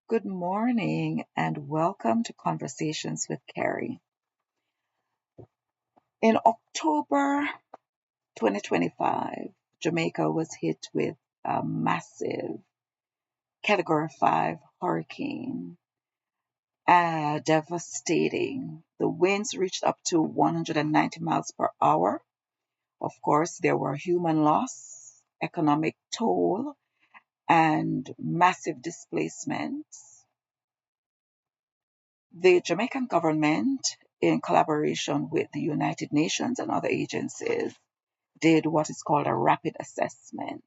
Good morning and welcome to Conversations with Carrie. In October 2025, Jamaica was hit with a massive Category 5 hurricane, devastating. The winds reached up to 190 miles per hour. Of course, there were human loss, economic toll, and massive displacements. The Jamaican government, in collaboration with the United Nations and other agencies, did what is called a rapid assessment,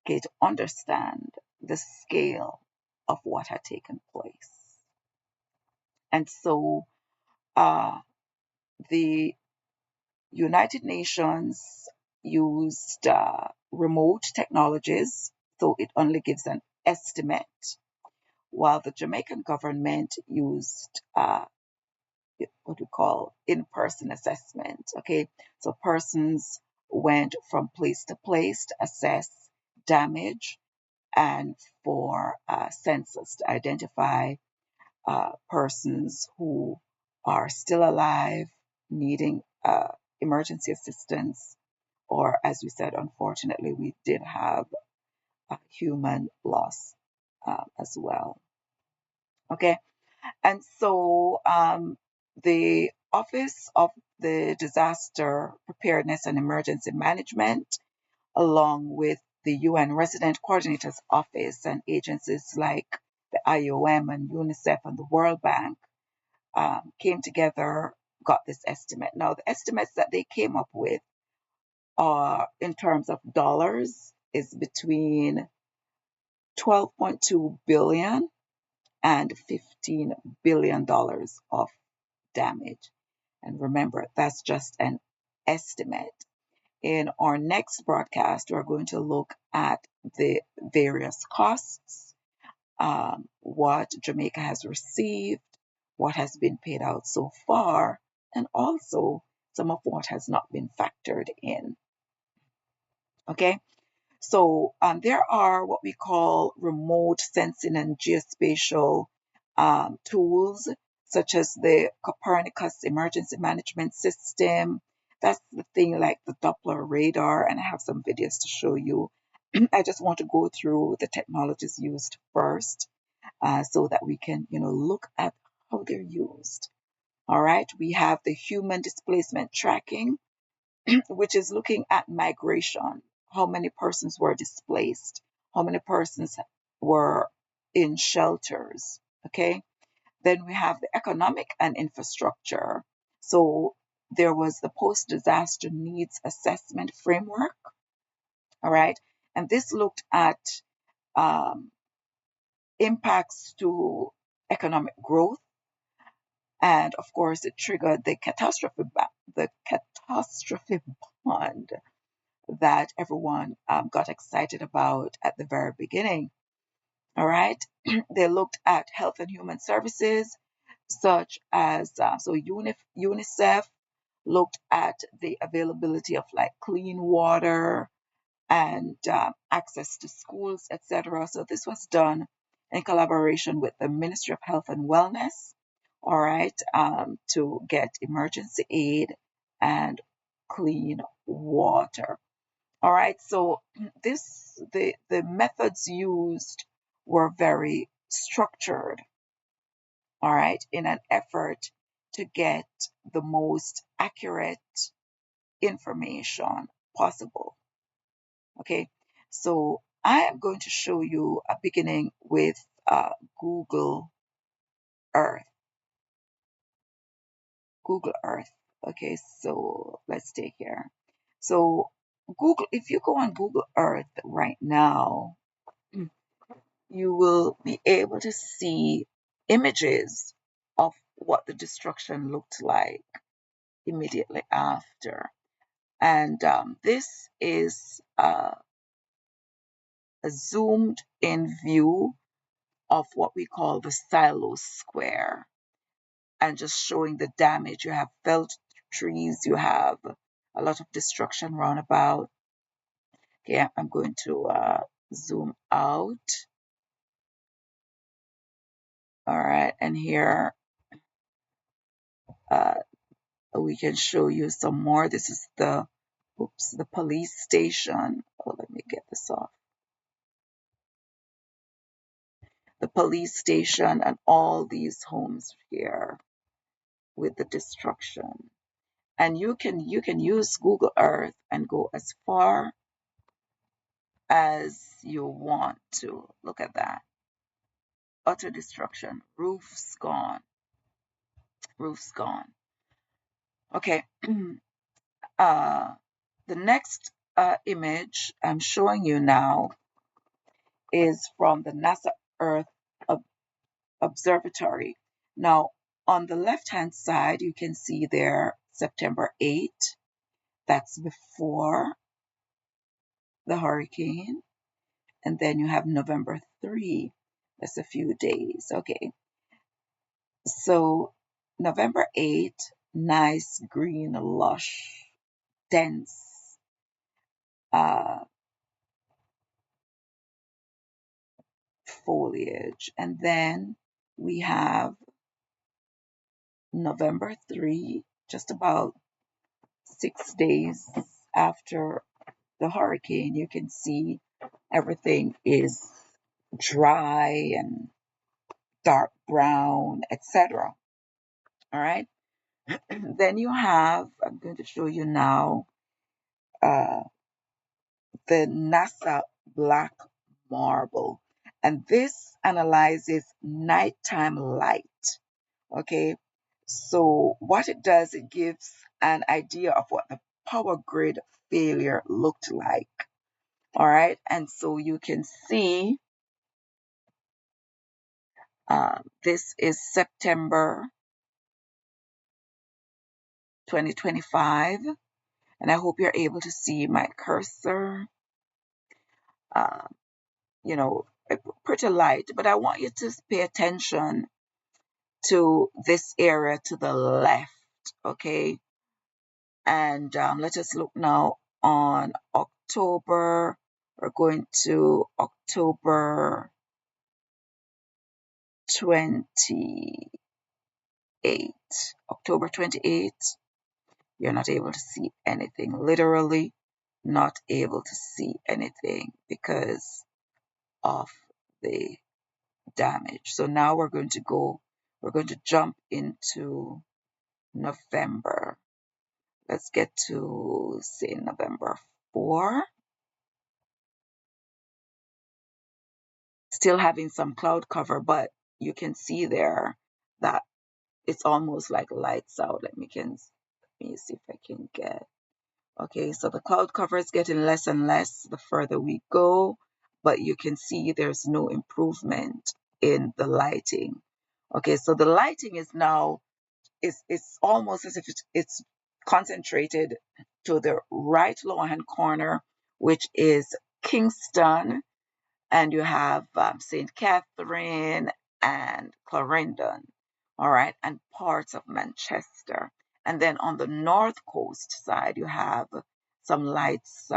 okay, to understand the scale of what had taken place. And so the United Nations used remote technologies, so it only gives an estimate, while the Jamaican government used what we call in-person assessment. Okay, so persons went from place to place to assess damage and for census to identify persons who are still alive, needing emergency assistance, or as we said, unfortunately, we did have human loss as well. Okay, and so the Office of the Disaster Preparedness and Emergency Management, along with the UN Resident Coordinator's Office and agencies like the IOM and UNICEF and the World Bank, came together, got this estimate. Now, the estimates that they came up with are, in terms of dollars, is between 12.2 billion and $15 billion of damage. And remember, that's just an estimate. In our next broadcast, we're going to look at the various costs, what Jamaica has received, what has been paid out so far, and also some of what has not been factored in. Okay, so there are what we call remote sensing and geospatial tools, such as the Copernicus Emergency Management System. That's the thing like the Doppler radar, and I have some videos to show you. I just want to go through the technologies used first, so that we can, look at how they're used. All right, we have the human displacement tracking, which is looking at migration, how many persons were displaced, how many persons were in shelters. Okay. Then we have the economic and infrastructure. So there was the post disaster needs assessment framework. All right. And this looked at um, impacts to economic growth. And of course, it triggered the catastrophe bond that everyone got excited about at the very beginning. All right. They looked at health and human services, such as UNICEF looked at the availability of like clean water and access to schools, etc. So this was done in collaboration with the Ministry of Health and Wellness, all right, to get emergency aid and clean water. All right, so the methods used were very structured, all right, in an effort to get the most accurate information possible. Okay, so I am going to show you a beginning with Google Earth. Google Earth. Okay, so let's stay here. So Google, if you go on Google Earth right now, you will be able to see images of what the destruction looked like immediately after. And this is a zoomed in view of what we call the silo square, and just showing the damage. You have felled trees, you have a lot of destruction roundabout. Okay, I'm going to zoom out. All right, and here uh, we can show you some more. This is the, oops, the police station. Oh, let me get this off. The police station and all these homes here with the destruction. And you can use Google Earth and go as far as you want to. Look at that. Utter destruction. Roofs gone. Roofs gone. Okay. uh, the next image I'm showing you now is from the NASA Earth Observatory. Now, on the left-hand side, you can see there September 8. That's before the hurricane. And then you have November 3. That's a few days. Okay. So November 8, nice green, lush, dense uh, foliage. And then we have November 3, just about 6 days after the hurricane. You can see everything is dry and dark brown, etc. All right. Then you have, I'm going to show you now, uh, the NASA black marble. And this analyzes nighttime light. Okay. So what it does, it gives an idea of what the power grid failure looked like. All right. And so you can see this is September 2025. And I hope you're able to see my cursor. Uh, you know, pretty light, but I want you to pay attention to this area to the left, okay? And let us look now on October. We're going to October 28. October 28th, you're not able to see anything. Literally not able to see anything because of the damage. So now we're going to jump into November. Let's get to, say, November 4. Still having some cloud cover, but you can see there that it's almost like lights out. Let me see if I can get. Okay, so the cloud cover is getting less and less the further we go, but you can see there's no improvement in the lighting. Okay, so the lighting is now, it's almost as if it's concentrated to the right lower hand corner, which is Kingston, and you have St. Catherine and Clarendon, all right, and parts of Manchester. And then on the north coast side, you have some lights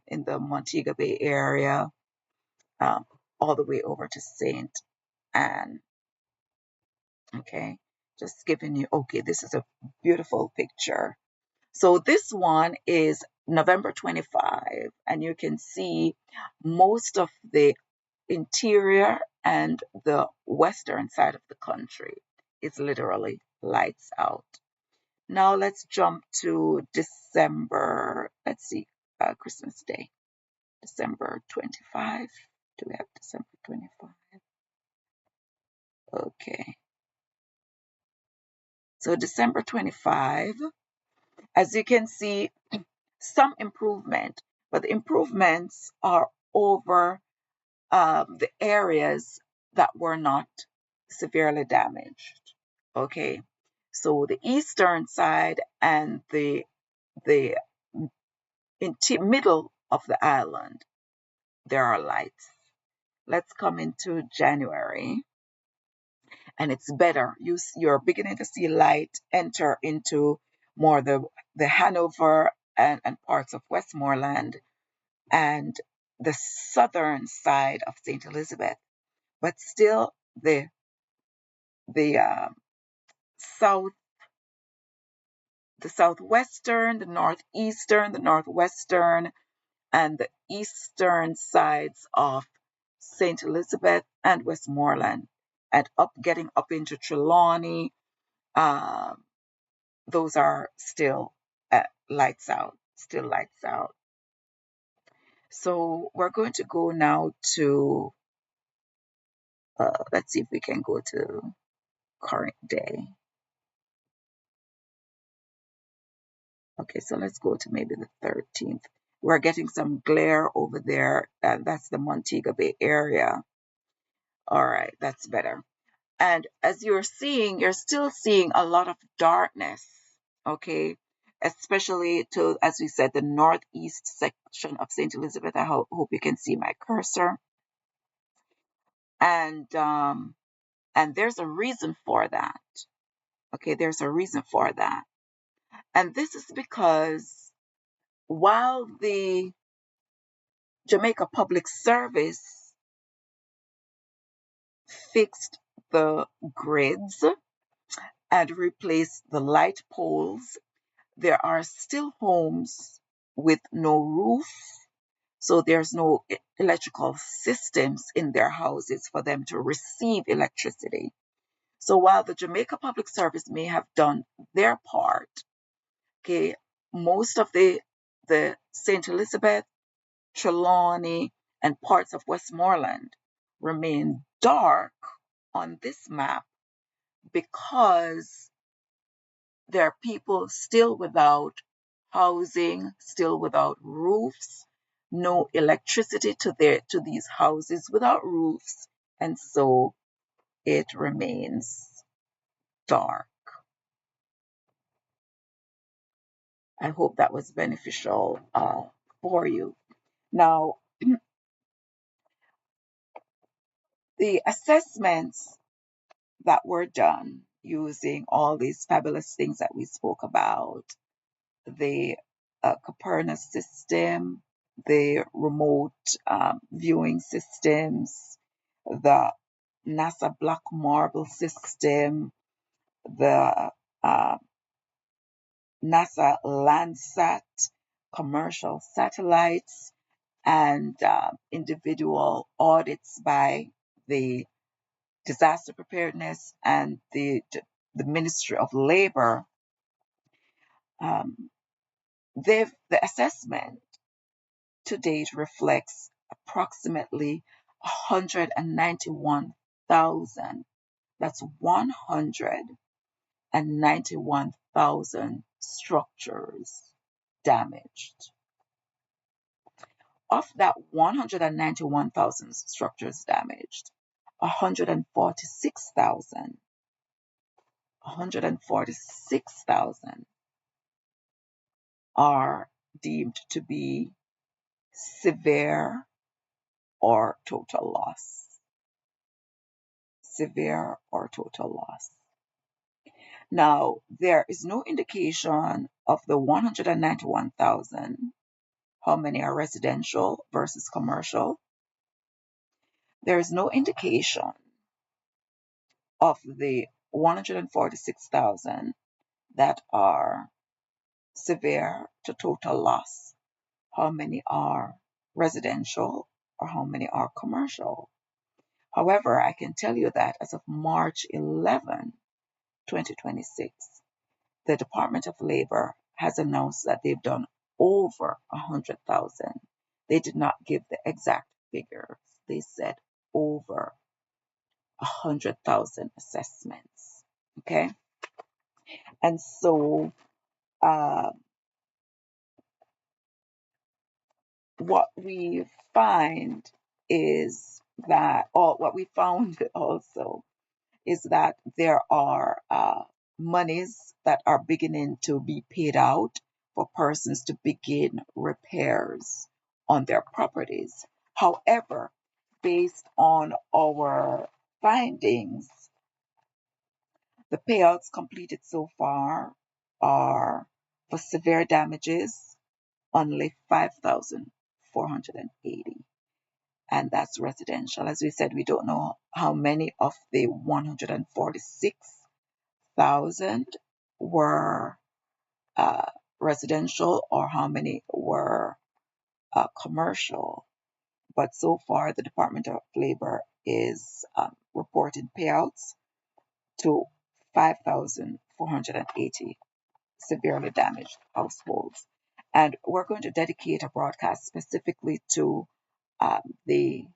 in the Montego Bay area, all the way over to St. Anne. Okay, just giving you, okay, this is a beautiful picture. So this one is November 25, and you can see most of the interior and the western side of the country is literally lights out. Now let's jump to December, let's see, Christmas Day, December 25. Do we have December 25? Okay. So December 25, as you can see, some improvement, but the improvements are over the areas that were not severely damaged. Okay, so the eastern side and the middle of the island, there are lights. Let's come into January, and it's better. You're beginning to see light enter into more the Hanover and parts of Westmoreland and the southern side of St. Elizabeth, but still the the south, the southwestern, the northeastern, the northwestern, and the eastern sides of St. Elizabeth and Westmoreland, and getting up into Trelawney. Um, those are still lights out, still lights out. So we're going to go now to, let's see if we can go to current day. Okay, so let's go to maybe the 13th. We're getting some glare over there. That's the Montego Bay area. All right, that's better. And as you're still seeing a lot of darkness, okay? Especially to, as we said, the northeast section of St. Elizabeth. I hope you can see my cursor. And there's a reason for that. Okay, there's a reason for that. And this is because while the Jamaica Public Service fixed the grids and replaced the light poles, there are still homes with no roof, so there's no electrical systems in their houses for them to receive electricity. So while the Jamaica Public Service may have done their part, okay, most of the St. Elizabeth, Trelawney, and parts of Westmoreland remain dark on this map because there are people still without housing, still without roofs, no electricity to these houses without roofs, and so it remains dark. I hope that was beneficial for you. Now, the assessments that were done using all these fabulous things that we spoke about, the Preparedness system, the remote viewing systems, the NASA Black Marble system, the uh, NASA Landsat commercial satellites, and individual audits by the disaster preparedness and the Ministry of Labor. Um, the assessment to date reflects approximately 191,000. That's 191,000 structures damaged. Of that 191,000 structures damaged, 146,000 are deemed to be severe or total loss. Severe or total loss. Now, there is no indication of the 191,000, how many are residential versus commercial. There is no indication of the 146,000 that are severe to total loss, how many are residential or how many are commercial. However, I can tell you that as of March 11, 2026, the Department of Labor has announced that they've done over 100,000. They did not give the exact figures. They said over 100,000 assessments. Okay. And so uh, what we find is that, or what we found also, is that there are monies that are beginning to be paid out for persons to begin repairs on their properties. However, based on our findings, the payouts completed so far are for severe damages only 5,480. and that's residential. As we said, we don't know how many of the 146,000 were uh, residential or how many were commercial. But so far, the Department of Labor is reporting payouts to 5,480 severely damaged households. And we're going to dedicate a broadcast specifically to um, the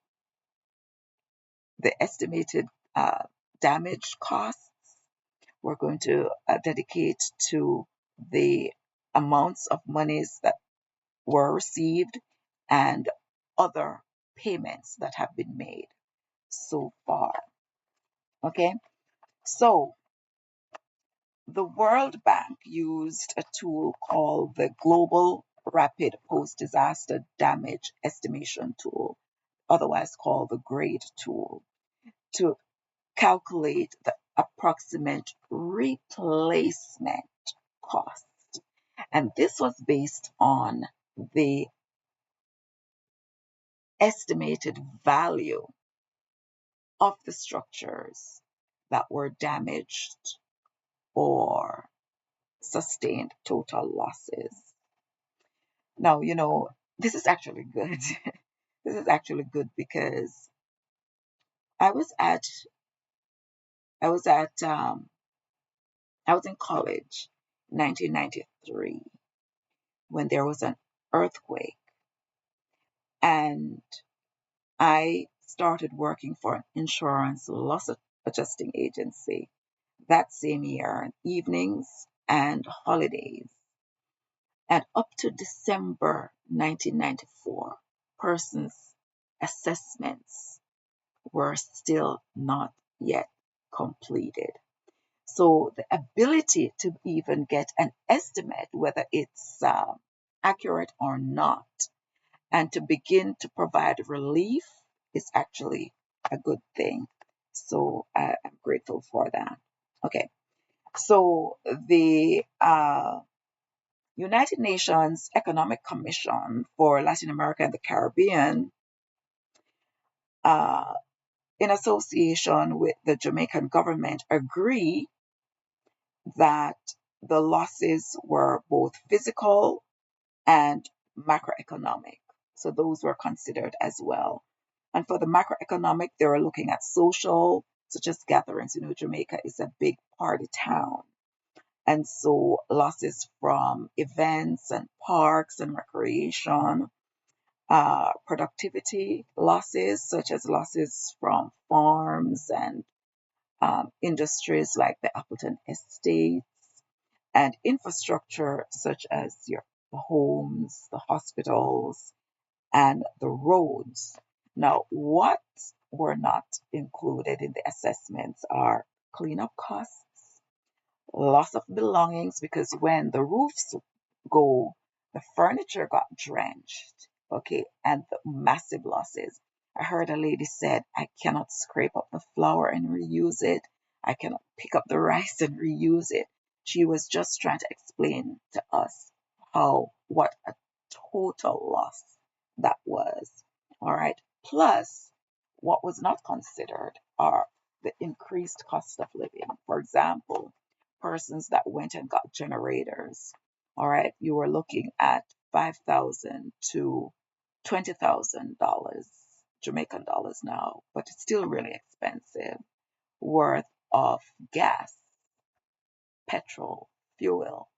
estimated damage costs. We're going to dedicate to the amounts of monies that were received and other payments that have been made so far. Okay, so the World Bank used a tool called the Global Rapid Post Disaster Damage Estimation Tool, otherwise called the GRADE tool, to calculate the approximate replacement cost. And this was based on the estimated value of the structures that were damaged or sustained total losses. Now, this is actually good. This is actually good because I was at I was at I was in college in 1993 when there was an earthquake, and I started working for an insurance loss adjusting agency that same year, evenings and holidays. And up to December 1994, persons' assessments were still not yet completed. So the ability to even get an estimate whether it's accurate or not and to begin to provide relief is actually a good thing. So I'm grateful for that. Okay, so the United Nations Economic Commission for Latin America and the Caribbean, uh, in association with the Jamaican government, agree that the losses were both physical and macroeconomic. So those were considered as well. And for the macroeconomic, they were looking at social, such as gatherings. Jamaica is a big party town. And so losses from events and parks and recreation, productivity losses, such as losses from farms and industries like the Appleton Estate, and infrastructure such as the homes, the hospitals, and the roads. Now, what were not included in the assessments are cleanup costs, loss of belongings, because when the roofs go, the furniture got drenched, okay, and the massive losses. I heard a lady said, I cannot scrape up the flour and reuse it. I cannot pick up the rice and reuse it. She was just trying to explain to us what a total loss that was. All right. Plus, what was not considered are the increased cost of living. For example, persons that went and got generators. All right, you were looking at $5,000 to $20,000 Jamaican dollars now, but it's still really expensive. Worth of gas, petrol, fuel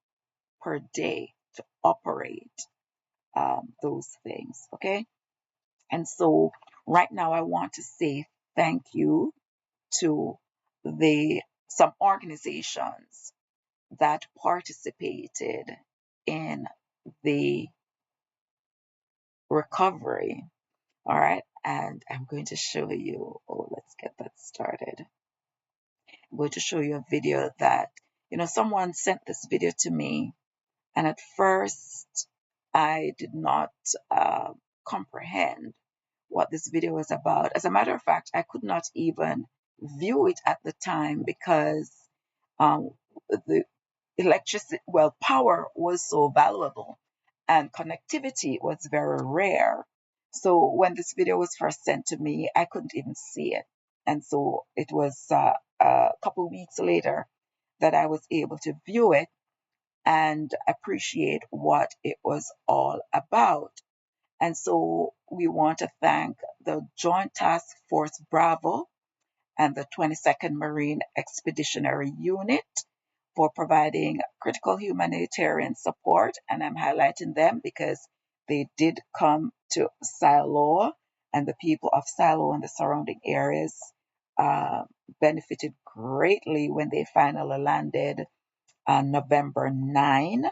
per day to operate those things. Okay, and so right now I want to say thank you to the some organizations that participated in the recovery. All right. And I'm going to show you, let's get that started. I'm going to show you a video that, someone sent this video to me. And at first, I did not comprehend what this video was about. As a matter of fact, I could not even view it at the time because um, the power was so valuable and connectivity was very rare. So when this video was first sent to me, I couldn't even see it. And so it was a couple weeks later that I was able to view it and appreciate what it was all about. And so we want to thank the Joint Task Force Bravo and the 22nd Marine Expeditionary Unit for providing critical humanitarian support. And I'm highlighting them because they did come to Silo, and the people of Silo and the surrounding areas uh, benefited greatly when they finally landed on November 9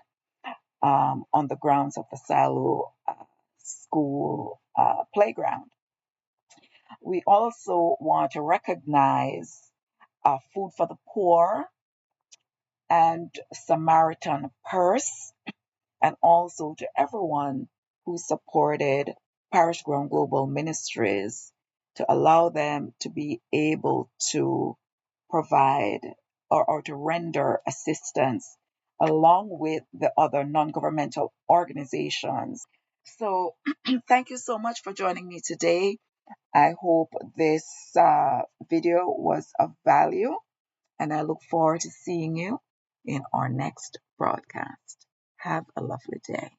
on the grounds of the Salo school playground. We also want to recognize Food for the Poor and Samaritan Purse, and also to everyone who supported Parish Ground Global Ministries to allow them to be able to provide or to render assistance along with the other non governmental organizations. So, thank you so much for joining me today. I hope this video was of value, and I look forward to seeing you in our next broadcast. Have a lovely day.